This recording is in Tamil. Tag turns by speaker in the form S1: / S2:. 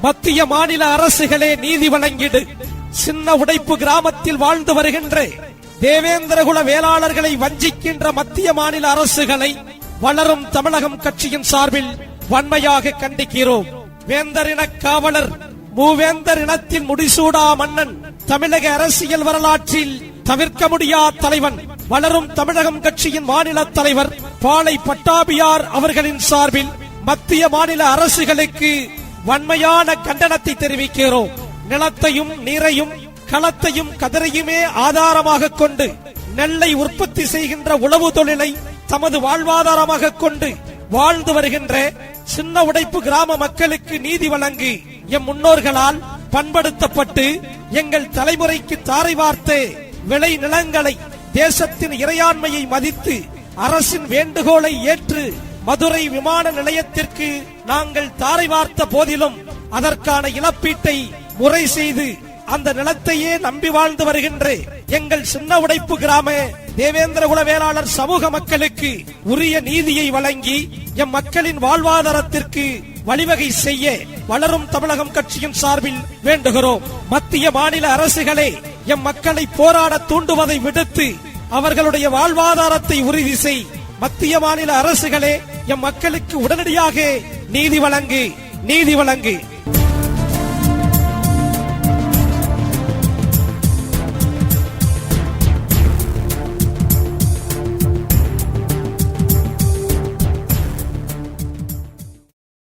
S1: மத்திய மாநில அரசுகளே நீதி வழங்கிடு. சின்ன உடைப்பு கிராமத்தில் வாழ்ந்து வருகின்ற தேவேந்திரகுல வேளாளர்களை வஞ்சிக்கின்ற மத்திய மாநில அரசுகளை வளரும் தமிழகம் கட்சியின் சார்பில் வன்மையாக கண்டிக்கிறோம். வேந்தர் இன காவலர் மூவேந்தர் இனத்தின் முடிசூடா மன்னன், தமிழக அரசியல் வரலாற்றில் தவிர்க்க முடியாத தலைவன், வளரும் தமிழகம் கட்சியின் மாநில தலைவர் பாளை பட்டாபியார் அவர்களின் சார்பில் மத்திய மாநில அரசுகளுக்கு வன்மையான கண்டனத்தை தெரிவிக்கிறோம். நிலத்தையும் நீரையும் களத்தையும் கதிரையுமே ஆதாரமாக கொண்டு நெல்லை உற்பத்தி செய்கின்ற உழவு தொழிலை தமது வாழ்வாதாரமாக கொண்டு வாழ்ந்து வருகின்ற சின்ன உடைப்பு கிராம மக்களுக்கு நீதி வழங்கி எம் முன்னோர்களால் பண்படுத்தப்பட்டு எங்கள் தலைமுறைக்கு தாரை வார்த்த விளை நிலங்களை, தேசத்தின் இறையாண்மையை மதித்து அரசின் வேண்டுகோளை ஏற்று மதுரை விமான நிலையத்திற்கு நாங்கள் தாரை வார்த்த போதிலும் அதற்கான இழப்பீட்டை முறை செய்து அந்த நிலத்தையே நம்பி வாழ்ந்து வருகின்ற எங்கள் சின்ன உடைப்பு கிராம தேவேந்திரகுல வேளாளர் சமூக மக்களுக்கு உரிய நீதியை வழங்கி எம் மக்களின் வாழ்வாதாரத்திற்கு வழிவகை செய்ய வளரும் தமிழகம் கட்சியின் சார்பில் வேண்டுகிறோம். மத்திய மாநில அரசுகளே எம் மக்களை போராட தூண்டுவதை விடுத்து அவர்களுடைய வாழ்வாதாரத்தை உறுதி செய். மத்திய மாநில அரசுகளே எம் மக்களுக்கு உடனடியாக நீதி வழங்கு.